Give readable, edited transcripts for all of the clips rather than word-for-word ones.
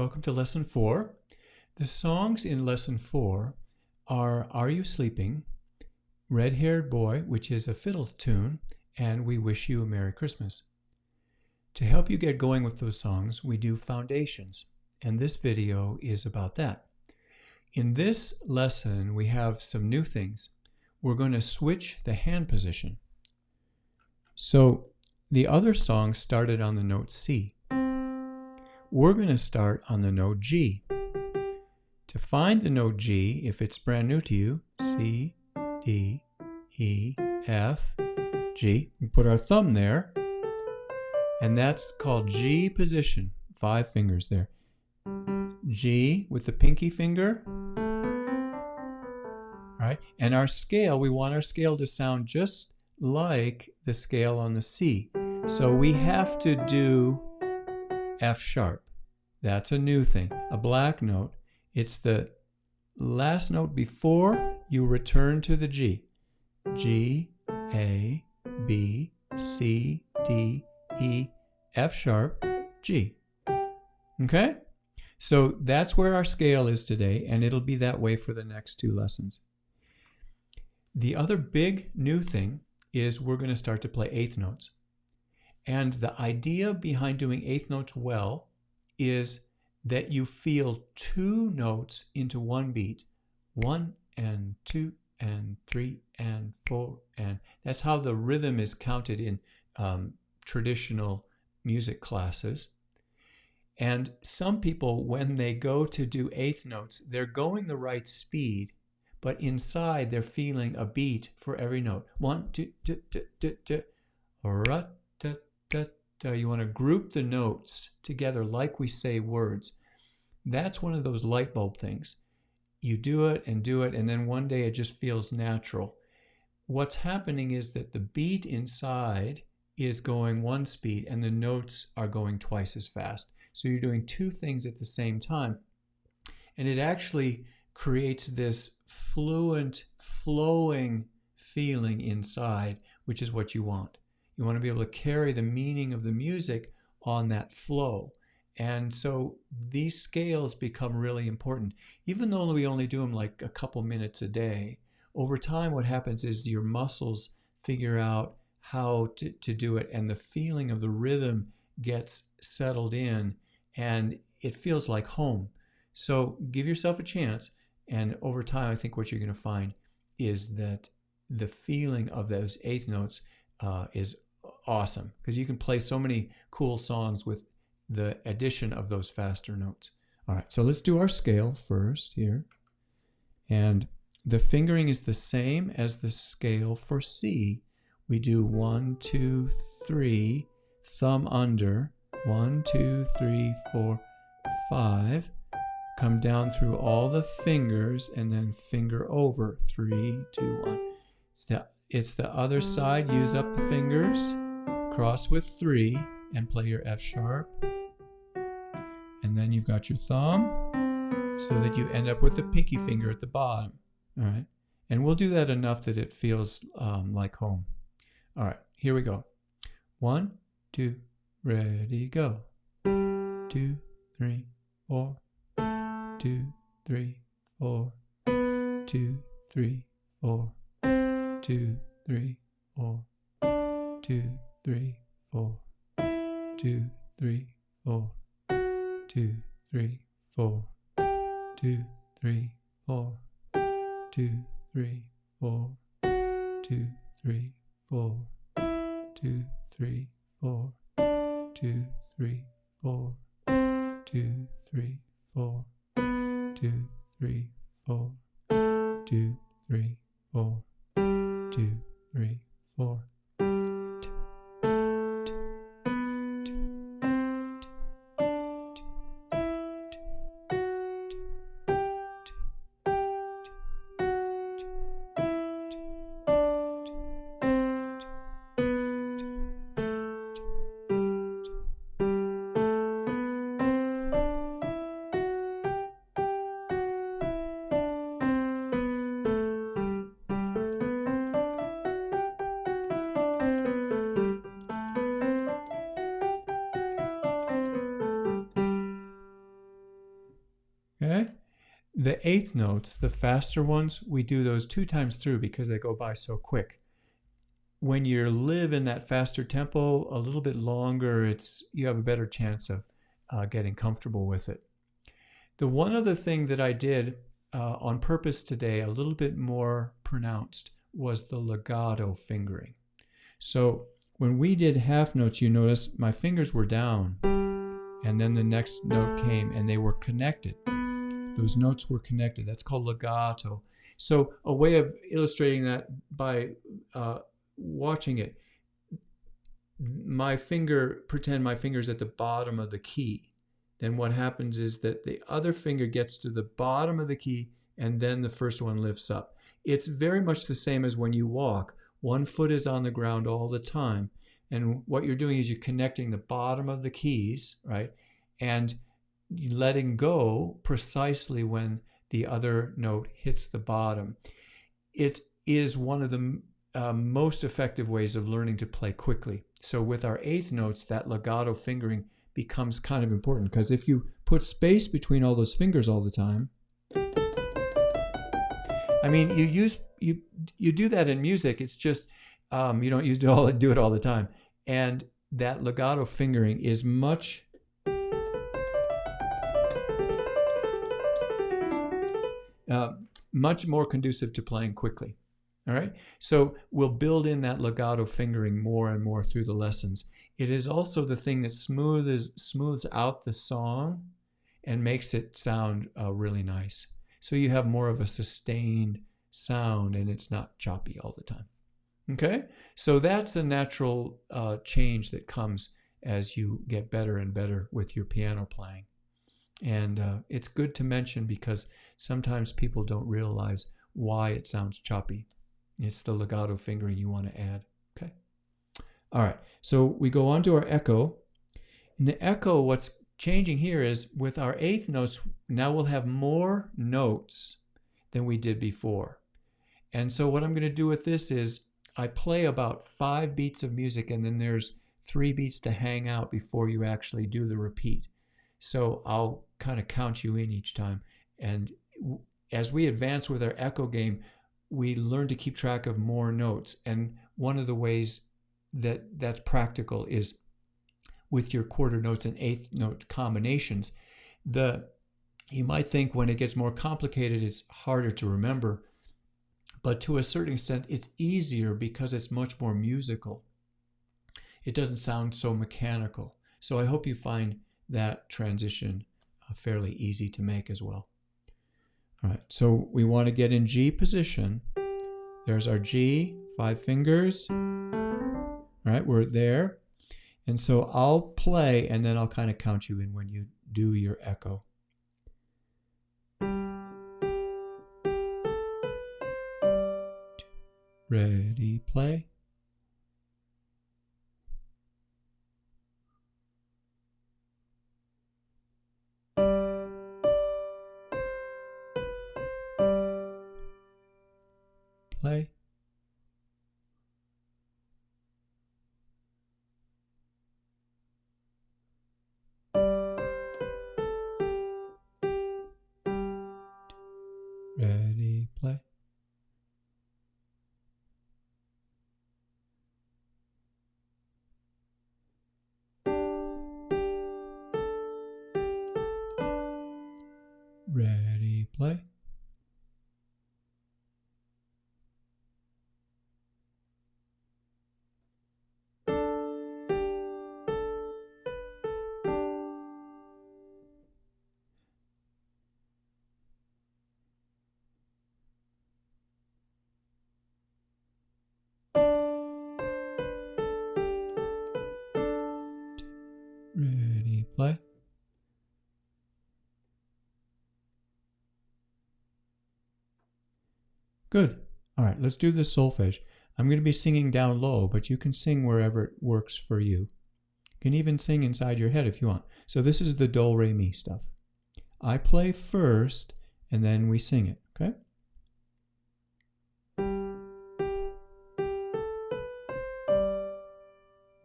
Welcome to Lesson 4. The songs in Lesson 4 are You Sleeping?, Red-Haired Boy, which is a fiddle tune, and We Wish You a Merry Christmas. To help you get going with those songs, we do foundations, and this video is about that. In this lesson, we have some new things. We're going to switch the hand position. So the other songs started on the note C. We're going to start on the note G. To find the note G, if it's brand new to you, C, D, E, F, G. We put our thumb there, and that's called G position. 5 fingers there. G with the pinky finger. All right, and our scale, we want our scale to sound just like the scale on the C. So we have to do F sharp. That's a new thing, a black note. It's the last note before you return to the G. G, A, B, C, D, E, F sharp, G. Okay? So that's where our scale is today, and it'll be that way for the next 2 lessons. The other big new thing is we're going to start to play eighth notes. And the idea behind doing eighth notes well is that you feel 2 notes into one beat. 1 and 2 and 3 and 4, and that's how the rhythm is counted in traditional music classes. And some people, when they go to do eighth notes, they're going the right speed, but inside they're feeling a beat for every note. 1, 2, 2, 2, 2, 2. You want to group the notes together like we say words. That's one of those light bulb things. You do it, and then one day it just feels natural. What's happening is that the beat inside is going one speed and the notes are going twice as fast. So you're doing 2 things at the same time. And it actually creates this fluent, flowing feeling inside, which is what you want. You want to be able to carry the meaning of the music on that flow. And so these scales become really important. Even though we only do them like a couple minutes a day, over time what happens is your muscles figure out how to do it, and the feeling of the rhythm gets settled in, and it feels like home. So give yourself a chance, and over time I think what you're going to find is that the feeling of those eighth notes is awesome, because you can play so many cool songs with the addition of those faster notes. All right, so let's do our scale first here. And the fingering is the same as the scale for C. We do 1, 2, 3, thumb under, 1, 2, 3, 4, 5. Come down through all the fingers and then finger over, 3, 2, 1. It's the other side. Use up the fingers, cross with 3, and play your F sharp. And then you've got your thumb so that you end up with the pinky finger at the bottom. All right. And we'll do that enough that it feels like home. All right. Here we go. 1, 2, ready, go. 2, 3, 4. 2, 3, 4. 2, 3, 4. 2, 3, 4. 2, 3, 4. 2, 3, 4. 2, 3, 4. 2, 3, 4. 2, 3, 4. 2, 3, 4. 2, 3, 4. 2, 3, 4. 2, 3, 4. 2, 3, 4. 2, 3, 4. 2, 3, 4. The eighth notes, the faster ones, we do those 2 times through because they go by so quick. When you live in that faster tempo, a little bit longer, you have a better chance of getting comfortable with it. The one other thing that I did on purpose today, a little bit more pronounced, was the legato fingering. So when we did half notes, you notice my fingers were down, and then the next note came, and they were connected. Those notes were connected. That's called legato. So a way of illustrating that by watching it, pretend my finger's at the bottom of the key. Then what happens is that the other finger gets to the bottom of the key, and then the first one lifts up. It's very much the same as when you walk. One foot is on the ground all the time, and what you're doing is you're connecting the bottom of the keys, right? And letting go precisely when the other note hits the bottom. It is one of the most effective ways of learning to play quickly. So with our eighth notes, that legato fingering becomes kind of important, because if you put space between all those fingers all the time, I mean, you do that in music. It's just you don't do it all the time, and that legato fingering is much more conducive to playing quickly. All right, so we'll build in that legato fingering more and more through the lessons. It is also the thing that smooths out the song and makes it sound really nice. So you have more of a sustained sound, and it's not choppy all the time. Okay, so that's a natural change that comes as you get better and better with your piano playing. And it's good to mention because sometimes people don't realize why it sounds choppy. It's the legato fingering you want to add. Okay. All right. So we go on to our echo. In the echo, what's changing here is with our eighth notes, now we'll have more notes than we did before. And so what I'm going to do with this is I play about 5 beats of music, and then there's 3 beats to hang out before you actually do the repeat. So I'll kind of count you in each time. And as we advance with our echo game, we learn to keep track of more notes. And one of the ways that that's practical is with your quarter notes and eighth note combinations. You might think when it gets more complicated, it's harder to remember. But to a certain extent, it's easier because it's much more musical. It doesn't sound so mechanical. So I hope you find that transition fairly easy to make as well. All right, so we want to get in G position. There's our G, 5 fingers. All right, we're there. And so I'll play, and then I'll kind of count you in when you do your echo. Ready, play. Play. Ready, play. Ready, play. Ready, play. Good. All right, let's do the solfege. I'm going to be singing down low, but you can sing wherever it works for you. You can even sing inside your head if you want. So this is the do, re, mi stuff. I play first, and then we sing it, okay?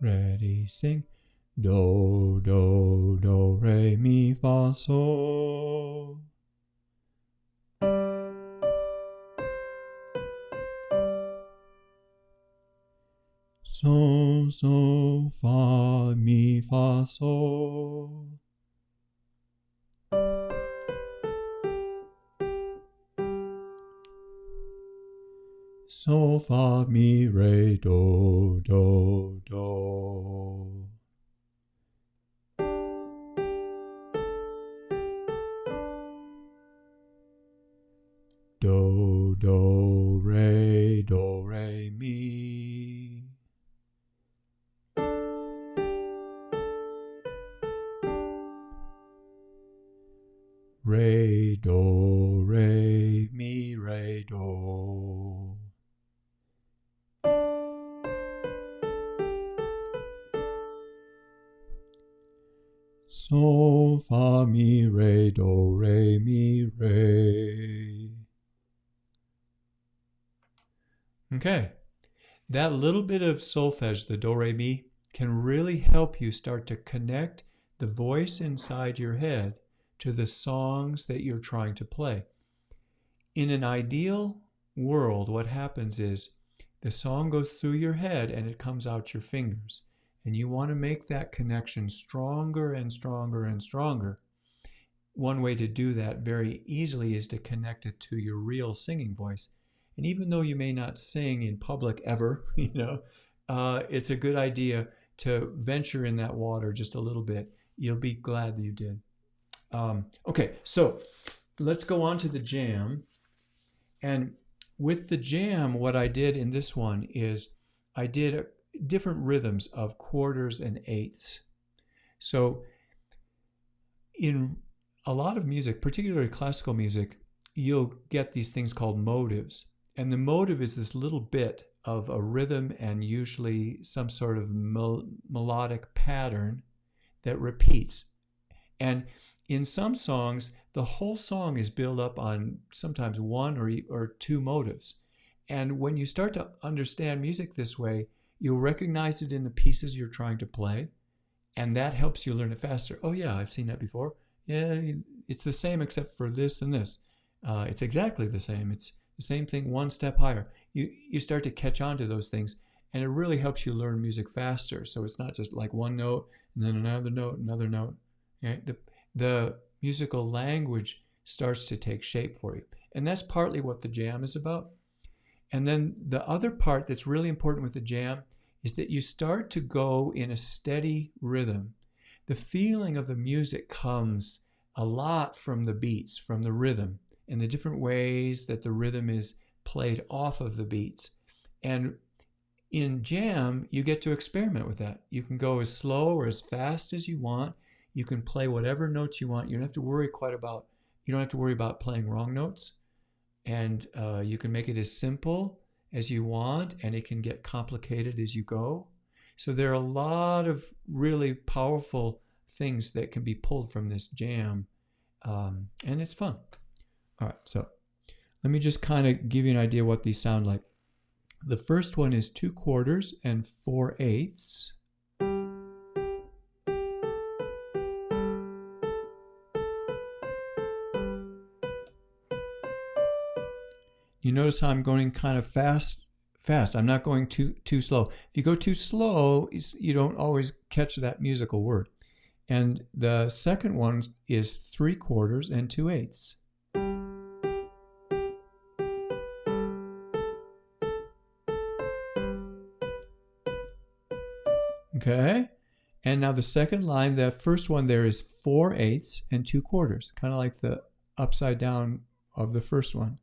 Ready, sing. Do, do, do, re, mi, fa, sol. So, so, fa, mi, fa, sol. So, fa, mi, re, do, do, do. Do, do, re, mi. Re, do, re, mi, re, do. So, fa, mi, re, do, re, mi, re. Okay. That little bit of solfege, the do, re, mi, can really help you start to connect the voice inside your head to the songs that you're trying to play. In an ideal world, what happens is the song goes through your head and it comes out your fingers. And you want to make that connection stronger and stronger and stronger. One way to do that very easily is to connect it to your real singing voice. And even though you may not sing in public ever, it's a good idea to venture in that water just a little bit. You'll be glad that you did. Okay, so let's go on to the jam. And with the jam, what I did in this one is I did different rhythms of quarters and eighths. So in a lot of music, particularly classical music, you'll get these things called motives. And the motive is this little bit of a rhythm and usually some sort of melodic pattern that repeats. And in some songs, the whole song is built up on sometimes one or two motives. And when you start to understand music this way, you'll recognize it in the pieces you're trying to play, and that helps you learn it faster. Oh yeah, I've seen that before. Yeah, it's the same except for this and this. It's exactly the same. It's the same thing, one step higher. You start to catch on to those things, and it really helps you learn music faster. So it's not just like one note and then another note, another note. Okay? The musical language starts to take shape for you. And that's partly what the jam is about. And then the other part that's really important with the jam is that you start to go in a steady rhythm. The feeling of the music comes a lot from the beats, from the rhythm, and the different ways that the rhythm is played off of the beats. And in jam, you get to experiment with that. You can go as slow or as fast as you want. You can play whatever notes you want. You don't have to worry about playing wrong notes. And you can make it as simple as you want, and it can get complicated as you go. So there are a lot of really powerful things that can be pulled from this jam, and it's fun. All right, so let me just kind of give you an idea what these sound like. The first one is 2 quarters and 4 eighths. You notice how I'm going kind of fast. I'm not going too slow. If you go too slow, you don't always catch that musical word. And the second one is 3 quarters and 2 eighths. Okay? And now the second line, the first one there is 4 eighths and 2 quarters, kind of like the upside down of the first one.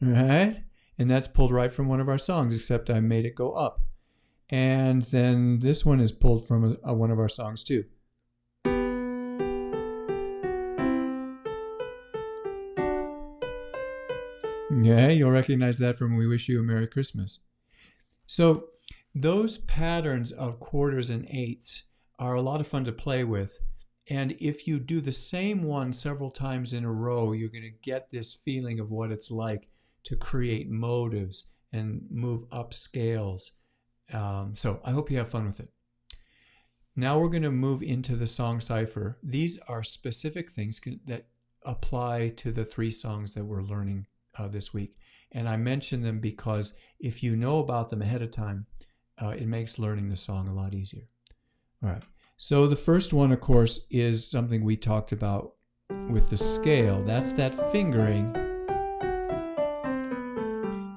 Right? And that's pulled right from one of our songs, except I made it go up. And then this one is pulled from one of our songs too. Okay, you'll recognize that from We Wish You a Merry Christmas. So those patterns of quarters and eighths are a lot of fun to play with. And if you do the same one several times in a row, you're going to get this feeling of what it's like to create motives and move up scales. So I hope you have fun with it. Now we're going to move into the song cipher. These are specific things that apply to the 3 songs that we're learning this week. And I mention them because if you know about them ahead of time, it makes learning the song a lot easier. All right. So the first one, of course, is something we talked about with the scale. That's that fingering,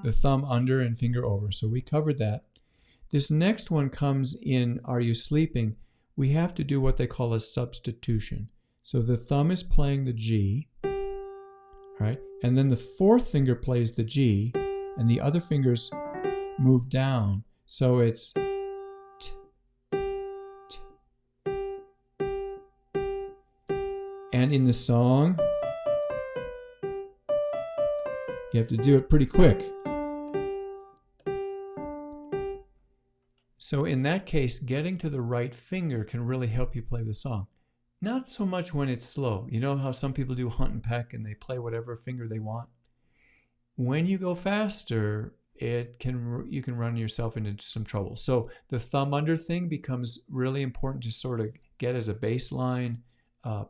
the thumb under and finger over. So we covered that. This next one comes in Are You Sleeping? We have to do what they call a substitution. So the thumb is playing the G, right? And then the 4th finger plays the G, and the other fingers move down. So it's t, t. And in the song, you have to do it pretty quick. So in that case, getting to the right finger can really help you play the song. Not so much when it's slow. You know how some people do hunt and peck and they play whatever finger they want? When you go faster, you can run yourself into some trouble. So the thumb under thing becomes really important to sort of get as a baseline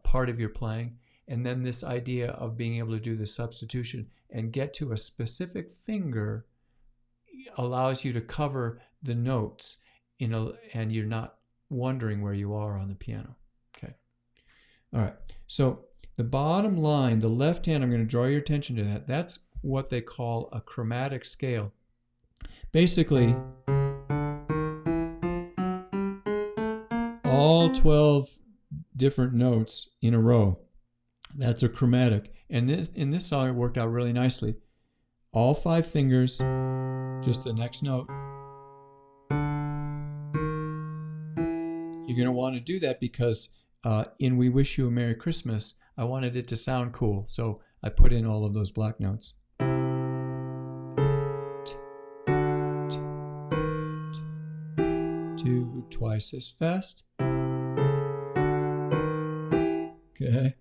part of your playing. And then this idea of being able to do the substitution and get to a specific finger allows you to cover the notes and you're not wondering where you are on the piano. Okay. All right. So the bottom line, the left hand, I'm going to draw your attention to that. That's what they call a chromatic scale. Basically, all 12 different notes in a row. That's a chromatic. And in this song, it worked out really nicely. All 5 fingers, just the next note. You're going to want to do that because in We Wish You a Merry Christmas, I wanted it to sound cool. So I put in all of those black notes. Do twice as fast. Okay.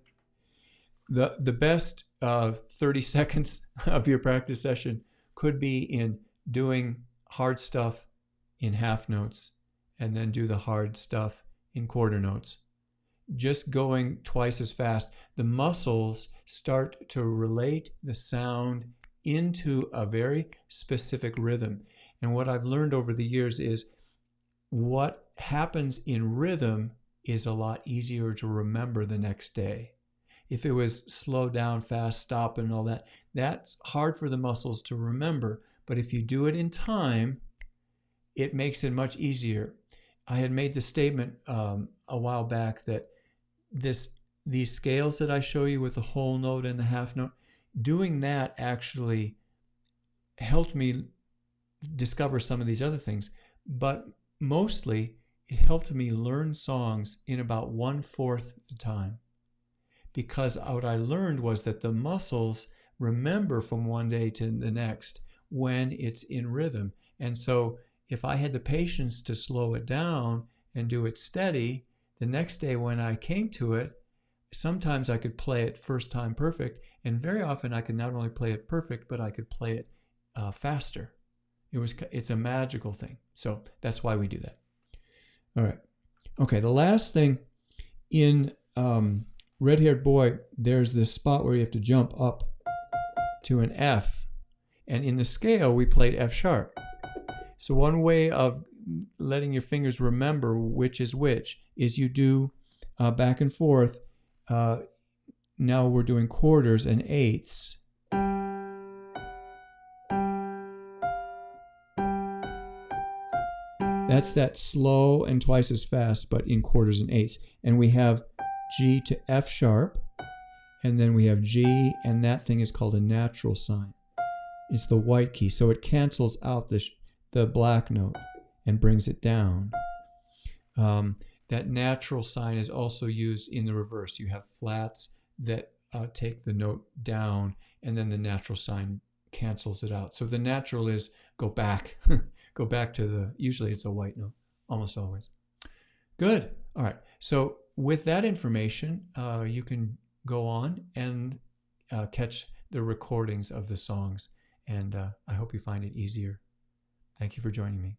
The best 30 seconds of your practice session could be in doing hard stuff in half notes and then do the hard stuff in quarter notes. Just going twice as fast. The muscles start to relate the sound into a very specific rhythm. And what I've learned over the years is what happens in rhythm is a lot easier to remember the next day. If it was slow down, fast, stop, and all that, that's hard for the muscles to remember. But if you do it in time, it makes it much easier. I had made the statement a while back that these scales that I show you with the whole note and the half note, doing that actually helped me discover some of these other things. But mostly, it helped me learn songs in about 1/4 the time. Because what I learned was that the muscles remember from one day to the next when it's in rhythm. And so if I had the patience to slow it down and do it steady, the next day when I came to it, sometimes I could play it first time perfect, and very often I could not only play it perfect, but I could play it faster. It's a magical thing. So that's why we do that. All right. Okay, the last thing in Red-Haired Boy, there's this spot where you have to jump up to an F. And in the scale, we played F sharp. So one way of letting your fingers remember which is which is you do back and forth. Now we're doing quarters and eighths. That's that slow and twice as fast, but in quarters and eighths. And we have G to F sharp, and then we have G, and that thing is called a natural sign. It's the white key, so it cancels out the black note and brings it down. That natural sign is also used in the reverse. You have flats that take the note down, and then the natural sign cancels it out. So the natural is go back. Go back to usually it's a white note, almost always. Good. All right. So with that information, you can go on and catch the recordings of the songs. And I hope you find it easier. Thank you for joining me.